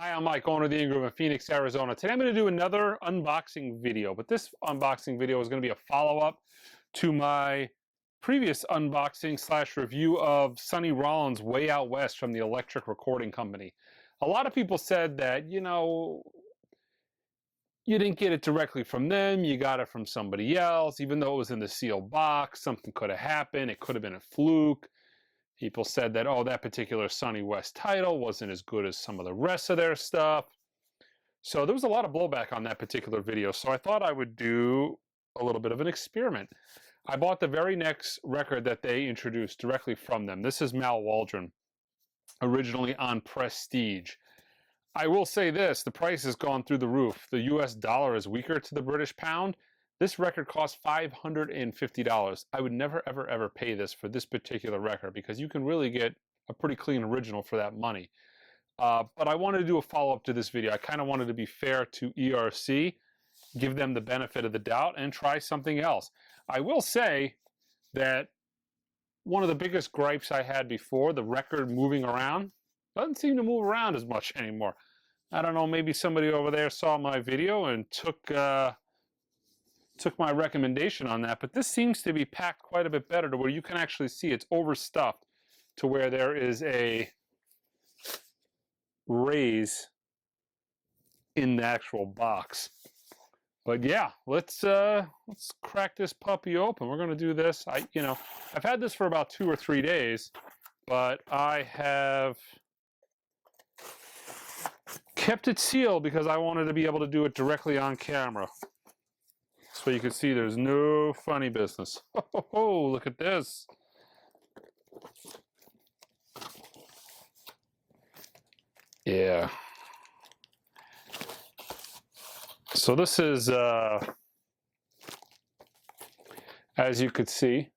Hi, I'm Mike, owner of the Ingram in Phoenix, Arizona. Today I'm going to do another unboxing video, but this unboxing video is going to be a follow-up to my previous unboxing / review of Sonny Rollins' Way Out West from the Electric Recording Company. A lot of people said that, you didn't get it directly from them, you got it from somebody else, even though it was in the sealed box, something could have happened, it could have been a fluke. People said that, oh, that particular Sonny West title wasn't as good as some of the rest of their stuff. So there was a lot of blowback on that particular video. So I thought I would do a little bit of an experiment. I bought the very next record that they introduced directly from them. This is Mal Waldron, originally on Prestige. I will say this, the price has gone through the roof. The US dollar is weaker to the British pound. This record costs $550. I would never, ever, ever pay this for this particular record because you can really get a pretty clean original for that money. But I wanted to do a follow-up to this video. I kind of wanted to be fair to ERC, give them the benefit of the doubt, and try something else. I will say that one of the biggest gripes I had before, the record moving around, doesn't seem to move around as much anymore. I don't know, maybe somebody over there saw my video and took my recommendation on that, but this seems to be packed quite a bit better to where you can actually see it's overstuffed to where there is a raise in the actual box. But yeah, let's crack this puppy open. We're going to do this. I've had this for about 2 or 3 days, but I have kept it sealed because I wanted to be able to do it directly on camera. So you can see there's no funny business. Oh, look at this. Yeah. So this is, as you could see,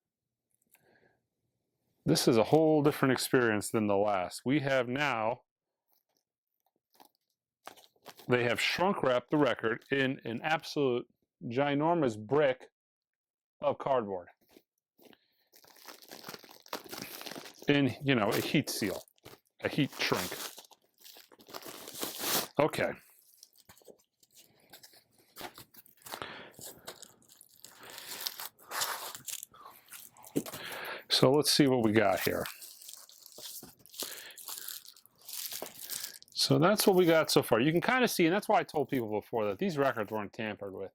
this is a whole different experience than the last. We have now, they have shrunk wrapped the record in an absolute ginormous brick of cardboard in, a heat seal, a heat shrink. Okay. So let's see what we got here. So that's what we got so far. You can kind of see, and that's why I told people before that these records weren't tampered with.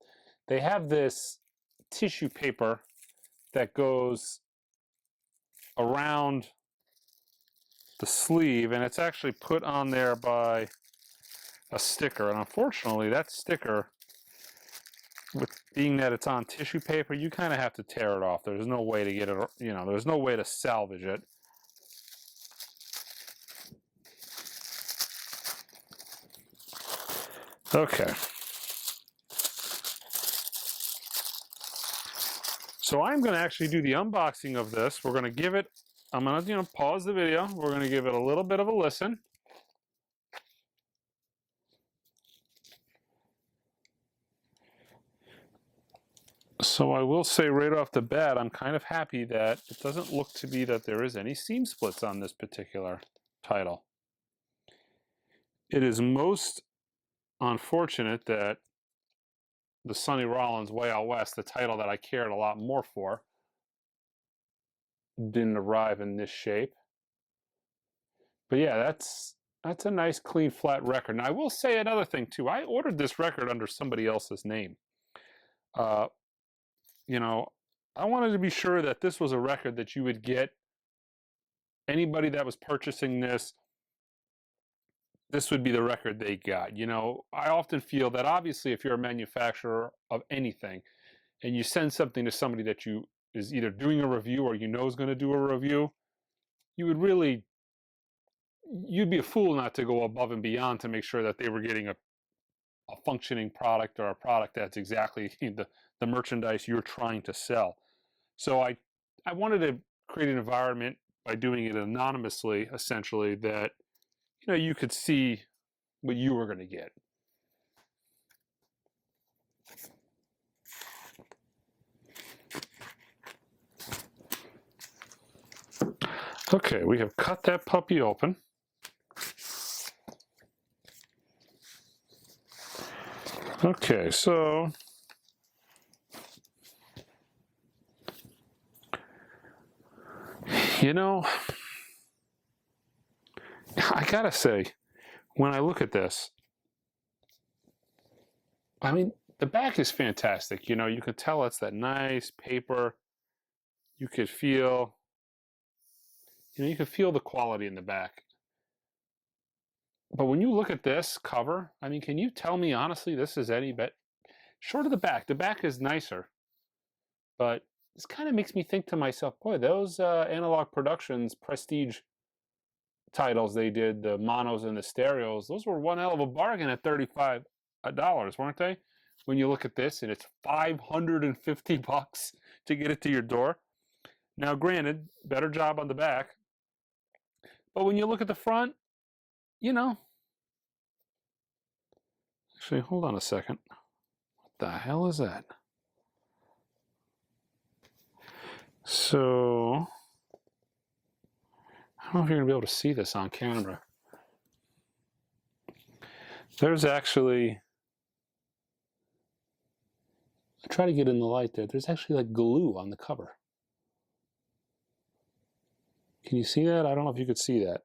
They have this tissue paper that goes around the sleeve, and it's actually put on there by a sticker. And unfortunately, that sticker, with being that it's on tissue paper, you kind of have to tear it off. There's no way to get it, there's no way to salvage it. Okay. So I'm going to actually do the unboxing of this. We're going to give it, I'm going to, pause the video. We're going to give it a little bit of a listen. So I will say right off the bat, I'm kind of happy that it doesn't look to be that there is any seam splits on this particular title. It is most unfortunate that the Sonny Rollins Way Out West, the title that I cared a lot more for, didn't arrive in this shape. But yeah, that's a nice, clean, flat record. Now I will say another thing too. I ordered this record under somebody else's name. I wanted to be sure that this was a record that you would get. Anybody that was purchasing this would be the record they got. I often feel that obviously if you're a manufacturer of anything and you send something to somebody that is either doing a review or is going to do a review, you'd be a fool not to go above and beyond to make sure that they were getting a functioning product or a product that's exactly the merchandise you're trying to sell. So I wanted to create an environment by doing it anonymously, essentially, that you could see what you were going to get. Okay, we have cut that puppy open. Okay, so you know, I gotta say, when I look at this, I mean, the back is fantastic. You know, you can tell it's that nice paper. You could feel, you can feel the quality in the back. But when you look at this cover, I mean, can you tell me honestly this is any bit short of the back? The back is nicer, but this kind of makes me think to myself, boy, those Analog Productions Prestige titles they did, the monos and the stereos, those were one hell of a bargain at $35, weren't they? When you look at this and it's $550 to get it to your door. Now, granted, better job on the back, but when you look at the front, you know, actually, hold on a second. What the hell is that? So, I don't know if you're going to be able to see this on camera. There's actually, I try to get in the light there. There's actually like glue on the cover. Can you see that? I don't know if you could see that.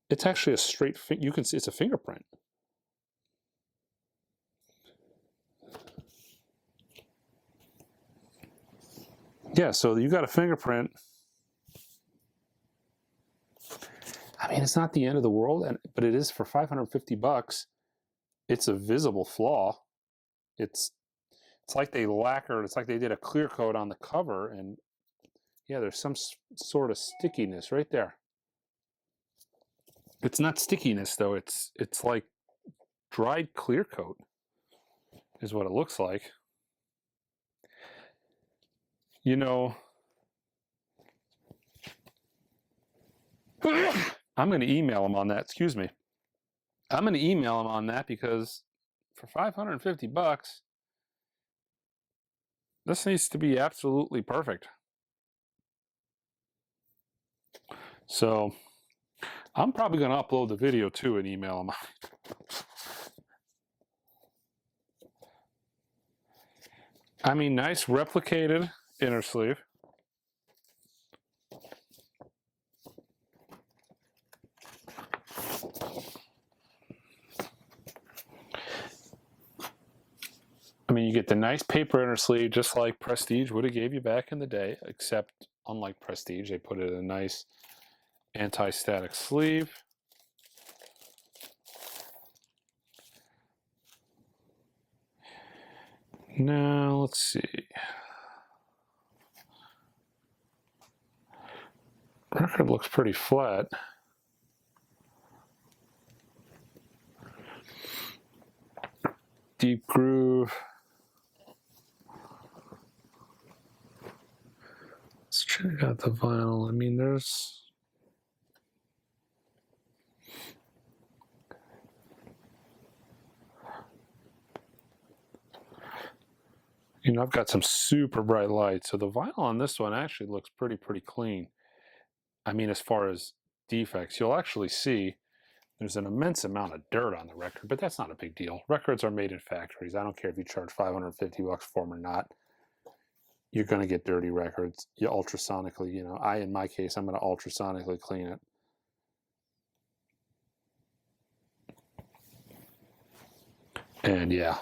It's actually a straight, you can see it's a fingerprint. Yeah, so you got a fingerprint. I mean, it's not the end of the world, but it is for $550. It's a visible flaw. It's like they lacquered. It's like they did a clear coat on the cover, and yeah, there's some sort of stickiness right there. It's not stickiness though. It's like dried clear coat, is what it looks like. You know, I'm going to email him on that. Excuse me. I'm going to email him on that because for $550, this needs to be absolutely perfect. So I'm probably going to upload the video too and email him. I mean, nice replicated inner sleeve. I mean, you get the nice paper inner sleeve, just like Prestige would have gave you back in the day, except unlike Prestige, they put it in a nice anti-static sleeve. Now, let's see. Record looks pretty flat. Deep groove. Let's check out the vinyl. I mean, there's... You know, I've got some super bright lights, so the vinyl on this one actually looks pretty clean. I mean, as far as defects, you'll actually see there's an immense amount of dirt on the record, but that's not a big deal. Records are made in factories. I don't care if you charge $550 for them or not. You're going to get dirty records. You ultrasonically, you know, in my case, I'm going to ultrasonically clean it. And yeah.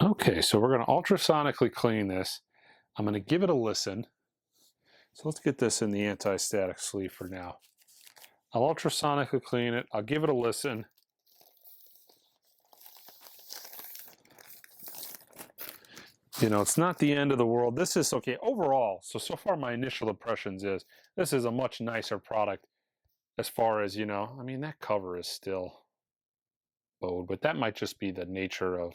Okay, so we're going to ultrasonically clean this. I'm going to give it a listen. So let's get this in the anti-static sleeve for now. I'll ultrasonically clean it. I'll give it a listen. You know, it's not the end of the world. This is okay overall. So far my initial impressions is this is a much nicer product as far as, you know, I mean, that cover is still bowed, but that might just be the nature of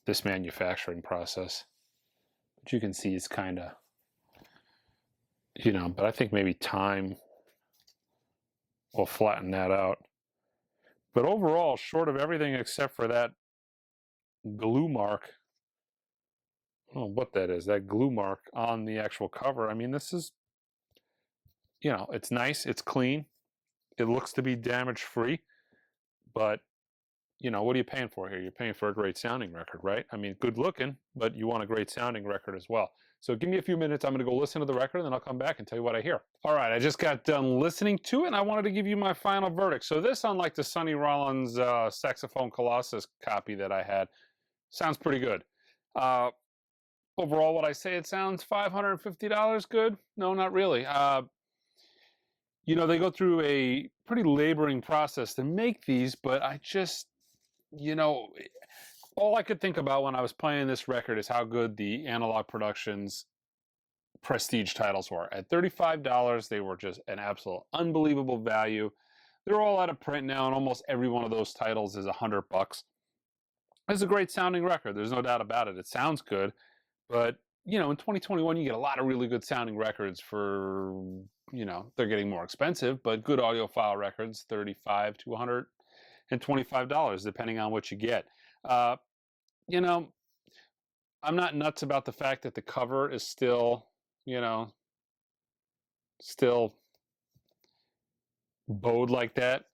this manufacturing process. But you can see it's kind of, you know, but I think maybe time will flatten that out. But overall, short of everything except for that glue mark, I don't know what that is, that glue mark on the actual cover. I mean, this is, you know, it's nice, it's clean. It looks to be damage-free, but what are you paying for here? You're paying for a great sounding record, right? I mean, good looking, but you want a great sounding record as well. So give me a few minutes. I'm going to go listen to the record, and then I'll come back and tell you what I hear. All right, I just got done listening to it, and I wanted to give you my final verdict. So this, unlike the Sonny Rollins Saxophone Colossus copy that I had, sounds pretty good. Overall, would I say it sounds $550 good? No, not really. They go through a pretty laboring process to make these, but I just, all I could think about when I was playing this record is how good the Analog Productions prestige titles were. At $35, they were just an absolute unbelievable value. They're all out of print now, and almost every one of those titles is $100. It's a great sounding record. There's no doubt about it. It sounds good, but in 2021, you get a lot of really good sounding records for, they're getting more expensive, but good audiophile records, $35 to $125, depending on what you get. I'm not nuts about the fact that the cover is still bowed like that.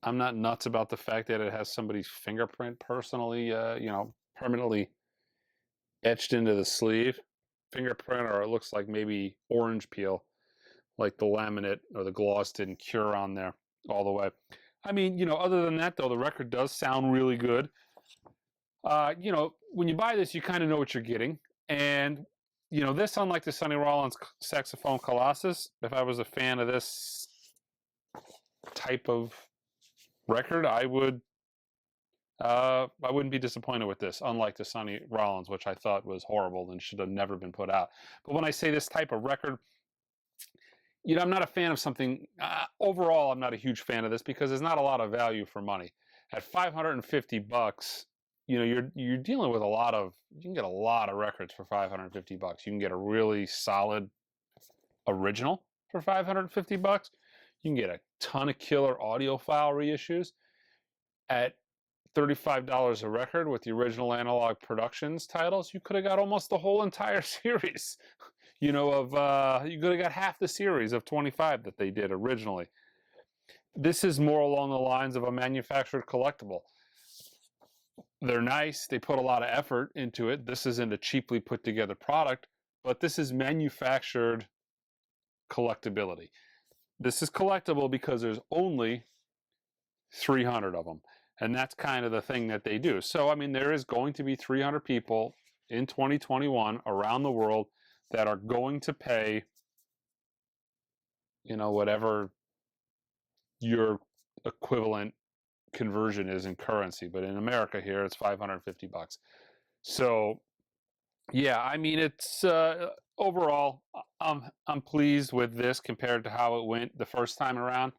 I'm not nuts about the fact that it has somebody's fingerprint permanently etched into the sleeve. Fingerprint, or it looks like maybe orange peel, like the laminate or the gloss didn't cure on there all the way. I mean, other than that, though, the record does sound really good. When you buy this, you kind of know what you're getting. And, this, unlike the Sonny Rollins Saxophone Colossus, if I was a fan of this type of record, I wouldn't be disappointed with this, unlike the Sonny Rollins, which I thought was horrible and should have never been put out. But when I say this type of record, I'm not a fan of something. Overall, I'm not a huge fan of this because there's not a lot of value for money. At $550, you're dealing with you can get a lot of records for $550. You can get a really solid original for $550. You can get a ton of killer audiophile reissues at $35 a record with the original Analog Productions titles. You could have got almost the whole entire series. You could have got half the series of 25 that they did originally. This is more along the lines of a manufactured collectible. They're nice. They put a lot of effort into it. This isn't a cheaply put together product, but this is manufactured collectability. This is collectible because there's only 300 of them. And that's kind of the thing that they do. So, I mean, there is going to be 300 people in 2021 around the world that are going to pay, whatever your equivalent conversion is in currency. But in America here, it's $550. So, yeah, I mean, it's overall, I'm pleased with this compared to how it went the first time around.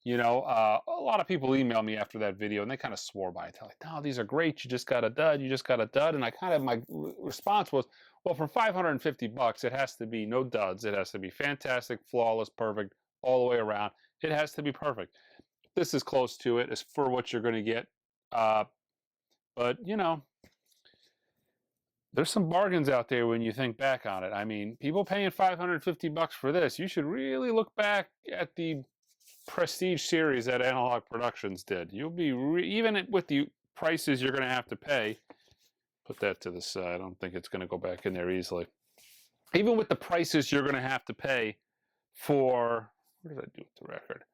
A lot of people email me after that video and they kind of swore by it. They're like, no, these are great. You just got a dud. You just got a dud. And my response was, well, for $550, it has to be no duds. It has to be fantastic, flawless, perfect, all the way around. It has to be perfect. This is close to it. It's for what you're going to get. But, there's some bargains out there when you think back on it. I mean, people paying $550 for this, you should really look back at the prestige series that Analog Productions did. You'll be even with the prices you're going to have to pay. Put that to the side. I don't think it's going to go back in there easily. Even with the prices you're going to have to pay for, what did I do with the record?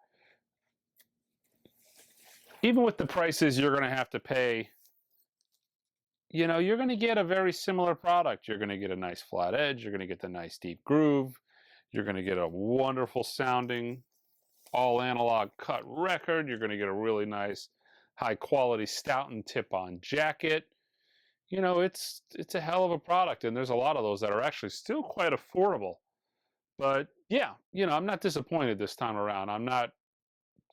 Even with the prices you're going to have to pay, you're going to get a very similar product. You're going to get a nice flat edge. You're going to get the nice deep groove. You're going to get a wonderful sounding all analog cut record. You're going to get a really nice high quality Stoughton tip-on jacket. It's a hell of a product, and there's a lot of those that are actually still quite affordable. But yeah, I'm not disappointed this time around. I'm not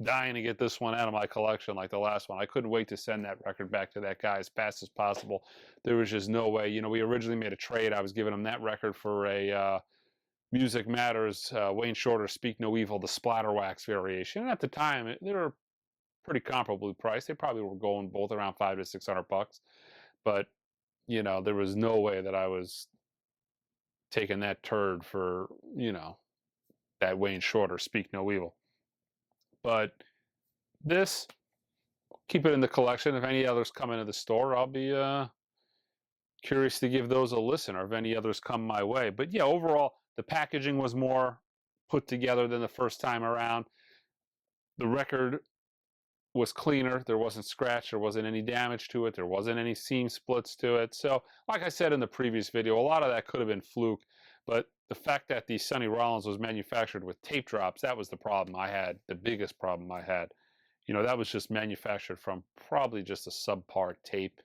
dying to get this one out of my collection like the last one. I couldn't wait to send that record back to that guy as fast as possible. There was just no way. We originally made a trade. I was giving him that record for a Music Matters, Wayne Shorter, Speak No Evil, the Splatterwax variation. And at the time, they were pretty comparably priced. They probably were going both around $500 to $600. But, there was no way that I was taking that turd for, that Wayne Shorter, Speak No Evil. But this, keep it in the collection. If any others come into the store, I'll be curious to give those a listen, or if any others come my way. But yeah, overall, the packaging was more put together than the first time around. The record was cleaner. There wasn't scratch. There wasn't any damage to it. There wasn't any seam splits to it. So, like I said in the previous video, a lot of that could have been fluke. But the fact that the Sonny Rollins was manufactured with tape drops, that was the problem I had, the biggest problem I had. You know, that was just manufactured from probably just a subpar tape,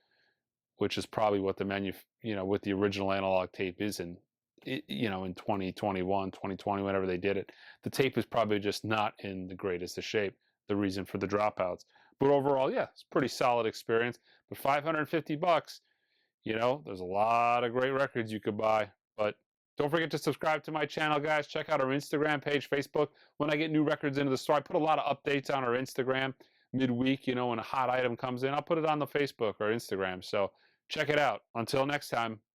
which is probably what what the original analog tape is in 2021, 2020, whenever they did it. The tape is probably just not in the greatest of shape, the reason for the dropouts. But overall, yeah, it's a pretty solid experience. But $550, there's a lot of great records you could buy. But don't forget to subscribe to my channel, guys. Check out our Instagram page, Facebook. When I get new records into the store, I put a lot of updates on our Instagram midweek, when a hot item comes in. I'll put it on the Facebook or Instagram. So check it out. Until next time.